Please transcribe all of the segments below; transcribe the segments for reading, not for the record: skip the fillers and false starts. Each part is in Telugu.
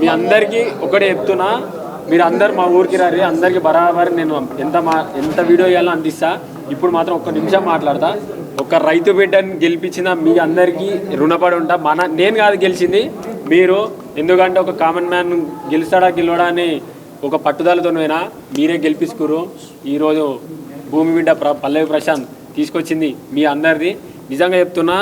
మీ అందరికీ ఒకటే చెప్తున్నా, మీరు అందరు మా ఊరికి రారి, అందరికి బరాబర్ నేను ఎంత వీడియో ఇవ్వాలో అందిస్తా. ఇప్పుడు మాత్రం ఒక్క నిమిషం మాట్లాడతా. ఒక రైతు బిడ్డని గెలిపించిన మీ అందరికీ రుణపడి ఉంటా. నేను కాదు గెలిచింది, మీరు. ఎందుకంటే ఒక కామన్ మ్యాన్ గెలుస్తాడా గెలవడా అని ఒక పట్టుదలతోనైనా మీరే గెలిపించుకురు. ఈరోజు భూమి బిడ్డ పల్లవి ప్రశాంత్ తీసుకొచ్చింది మీ అందరిది. నిజంగా చెప్తున్నా,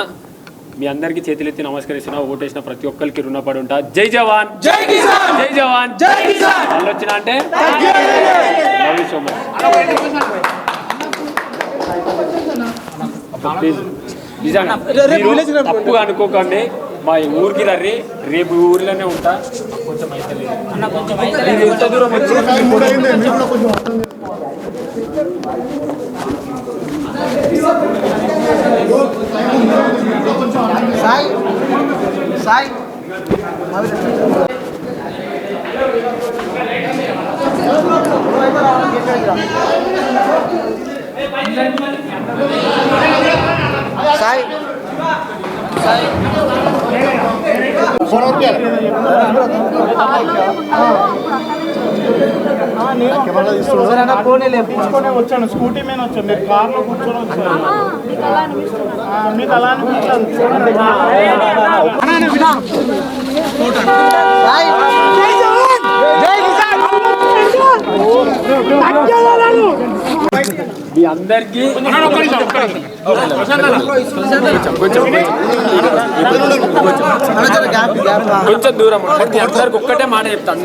మీ అందరికీ చేతులెత్తి నమస్కరిస్తున్నా. ఓటేసిన ప్రతి ఒక్కరికి రుణపడి ఉంటా. జై జవాన్, జై కిసాన్, జై జవాన్, జై కిసాన్. వాళ్ళు వచ్చినా అంటే లవ్ యూ సో మచ్. నిజంగా తప్పుగా అనుకోకండి, మా ఊరికి రర్రి, రేపు ఊరిలోనే ఉంటా. కొంచెం అయితే ఎంత దూరం వచ్చి సాయి సాయి సాయి తీసుకొని వచ్చాను, స్కూటీ మీద వచ్చాను, మీరు కార్లో కూర్చొని వచ్చాను. మీకు అలా అనిపించాను. మీ అందరికీ కొంచెం దూరం మీ అందరికి ఒక్కటే మాట చెప్తాను.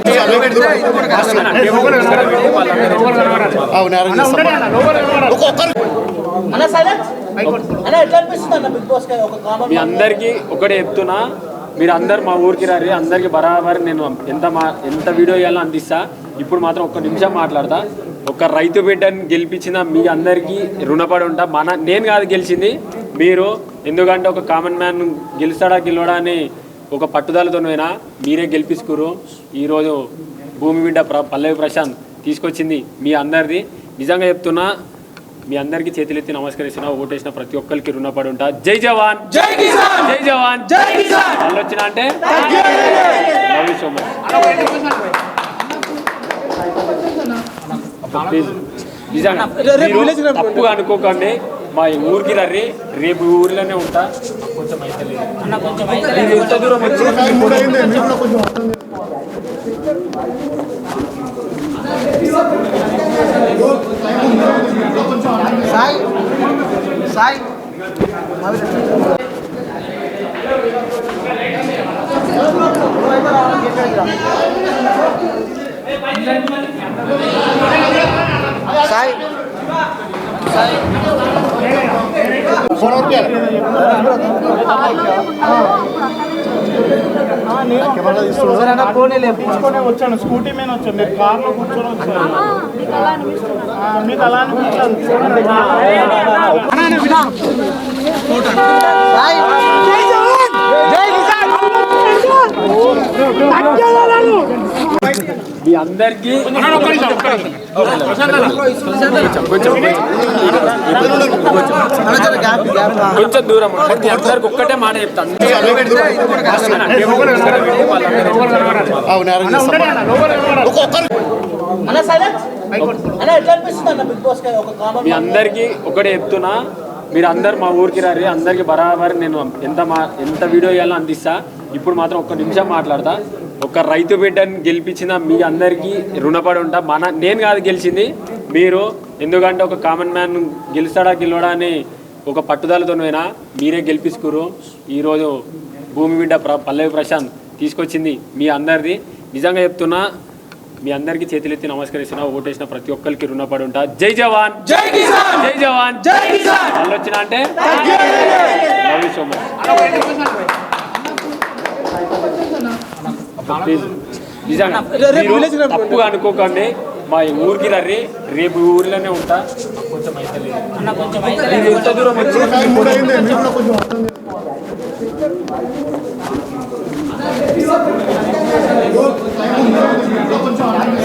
మీ అందరికీ ఒకటే చెప్తున్నా, మీరు అందరు మా ఊరికి రారి, అందరికి బరాబర్ నేను ఎంత వీడియో ఇవ్వాలో అందిస్తా. ఇప్పుడు మాత్రం ఒక్క నిమిషం మాట్లాడతా. ఒక రైతు బిడ్డని గెలిపించిన మీ అందరికీ రుణపడి ఉంటా. నేను కాదు గెలిచింది, మీరు. ఎందుకంటే ఒక కామన్ మ్యాన్ గెలుస్తాడా గెలవడా అని ఒక పట్టుదలతోనైనా మీరే గెలిపించుకురు. ఈరోజు భూమి బిడ్డ పల్లవి ప్రశాంత్ తీసుకొచ్చింది మీ అందరిది. నిజంగా చెప్తున్నా, మీ అందరికీ చేతులెత్తి నమస్కరిస్తున్నా. ఓటేసిన ప్రతి ఒక్కరికి రుణపడి ఉంటా. జై జవాన్, జై కిసాన్, జై జవాన్, జై కిసాన్. వాళ్ళు వచ్చినా అంటే లవ్ యూ సో మచ్. నిజంగా తప్పుగా అనుకోకండి, మా ఊరికి రర్రి, రేపు ఊరిలోనే ఉంటా. కొంచెం అయితే ఎంత దూరం వచ్చి సాయి సాయి సాయి తీసుకొని వచ్చాను, స్కూటీ మీద వచ్చాను, మీరు కార్లో కూర్చొని వచ్చాను. మీకు అలా అనిపించాను. మీ అందరికీ కొంచెం దూరం మీ అందరికి ఒక్కటే మాట చెప్తాను. మీ అందరికీ ఒకటే చెప్తున్నా, మీరు అందరు మా ఊరికి రారి, అందరికి బరాబర్ నేను ఎంత వీడియో ఇవ్వాలో అందిస్తా. ఇప్పుడు మాత్రం ఒక్క నిమిషం మాట్లాడతా. ఒక రైతు బిడ్డని గెలిపించిన మీ అందరికీ రుణపడి ఉంటా. నేను కాదు గెలిచింది, మీరు. ఎందుకంటే ఒక కామన్ మ్యాన్ గెలుస్తాడా గెలవడా అని ఒక పట్టుదలతోనైనా మీరే గెలిపించుకురు. ఈరోజు భూమి బిడ్డ పల్లవి ప్రశాంత్ తీసుకొచ్చింది మీ అందరిది. నిజంగా చెప్తున్నా, మీ అందరికీ చేతులెత్తి నమస్కరిస్తున్నా. ఓటేసిన ప్రతి ఒక్కరికి రుణపడి ఉంటా. జై జవాన్, జై కిసాన్, జై జవాన్, జై కిసాన్. వాళ్ళు వచ్చినా అంటే లవ్ యూ సో మచ్. నిజంగా తప్పుగా అనుకోకండి, మా ఊరికి రర్రి, రేపు ఊరిలోనే ఉంటా. కొంచెం అయితే ఎంత దూరం వచ్చి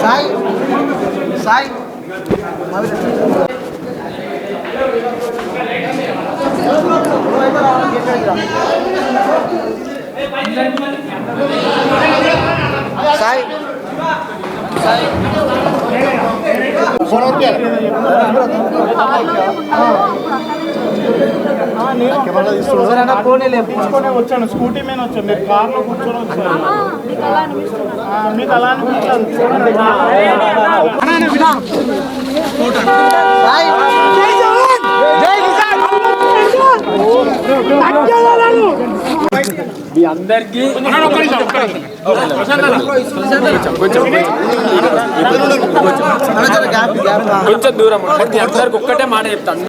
సాయి సాయి సాయి తీసుకొని వచ్చాను, స్కూటీ మీద వచ్చాను, మీరు కార్లో కూర్చొని వచ్చాను. మీకు అలా అనిపించాలి. మీ అందరికి కొంచెం దూరం ఉండండి. మీ అందరికి ఒక్కటే మాట చెప్తాను.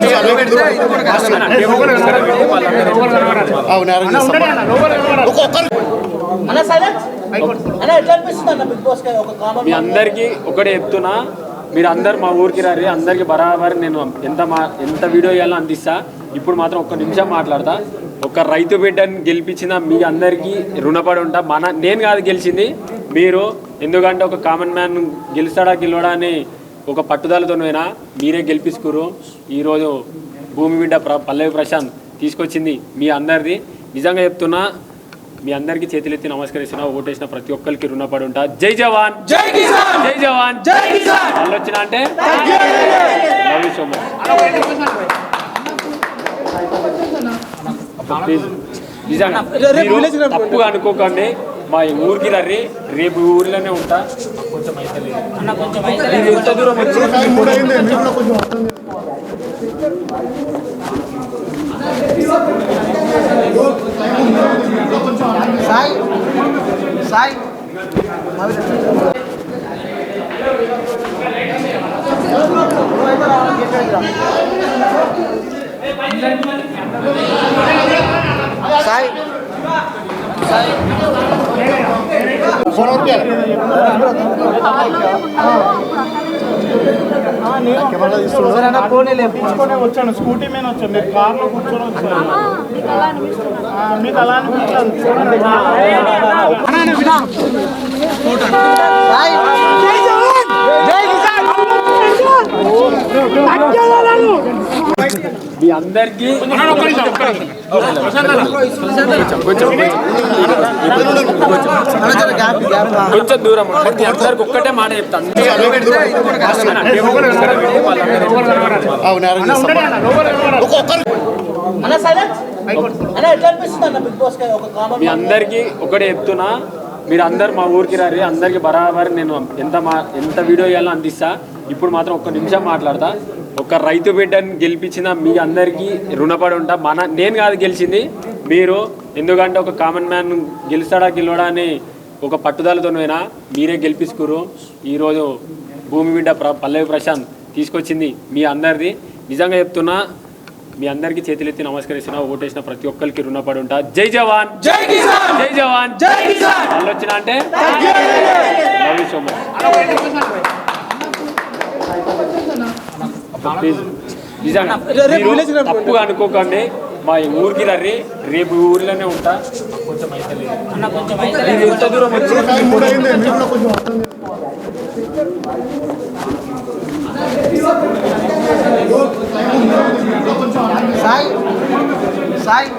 మీ అందరికి ఒకటే చెప్తున్నా, మీరు అందరు మా ఊరికి రారి, అందరికి బరాబర్ నేను ఎంత వీడియో ఇవ్వాలో అందిస్తా. ఇప్పుడు మాత్రం ఒక్క నిమిషం మాట్లాడతా. ఒక రైతు బిడ్డని గెలిపించిన మీ అందరికీ రుణపడి ఉంటా. నేను కాదు గెలిచింది, మీరు. ఎందుకంటే ఒక కామన్ మ్యాన్ గెలుస్తాడా అని ఒక పట్టుదలతోనైనా మీరే గెలిపించుకురు. ఈరోజు భూమి బిడ్డ పల్లవి ప్రశాంత్ తీసుకొచ్చింది మీ అందరిది. నిజంగా చెప్తున్నా, మీ అందరికీ చేతులెత్తి నమస్కరిస్తున్నా. ఓటేసిన ప్రతి ఒక్కరికి రుణపడి ఉంటా. జై జవాన్, జై కిసాన్, జై జవాన్, జై కిసాన్. వాళ్ళు వచ్చిన అంటే లవ్ యూ సో మచ్. నిజంగా మీరు తప్పుగా అనుకోకండి. మా ఊరికి రండి, రేపు ఊర్లోనే ఉంటా. కొంచెం అయితే ఎంత దూరం వచ్చి సాయి సాయి సాయి తీసుకొని వచ్చాను, స్కూటీ మీద వచ్చాను, మీరు కార్లో కూర్చొని వచ్చాను. మీకు అలా అనిపించాలి. మీ అందరికి కొంచెం దూరం ఉండండి. మీ అందరికి ఒక్కటే మాట చెప్తాను. మీ అందరికి ఒకటే చెప్తున్నా, మీరు అందరు మా ఊరికి రారి, అందరికి బరాబర్ నేను ఎంత వీడియో ఇవ్వాలో అందిస్తా. ఇప్పుడు మాత్రం ఒక్క నిమిషం మాట్లాడతా. ఒక రైతు బిడ్డని గెలిపించిన మీ అందరికీ రుణపడి ఉంటా. నేను కాదు గెలిచింది, మీరు. ఎందుకంటే ఒక కామన్ మ్యాన్ గెలుస్తాడా అని ఒక పట్టుదలతోనైనా మీరే గెలిపించుకురు. ఈరోజు భూమి బిడ్డ పల్లవి ప్రశాంత్ తీసుకొచ్చింది మీ అందరిది. నిజంగా చెప్తున్నా, మీ అందరికీ చేతులెత్తి నమస్కరిస్తున్నా. ఓటేసిన ప్రతి ఒక్కరికి రుణపడి ఉంటా. జై జవాన్, జై కిసాన్, జై జవాన్, జై కిసాన్. వాళ్ళు వచ్చిన అంటే లవ్ యూ సో మచ్. నిజంగా మీరు తప్పుగా అనుకోకండి. మా ఊరికి రండి, రేపు ఊర్లోనే ఉంటా. కొంచెం అయితే ఎంత దూరం వచ్చి సాయి సాయి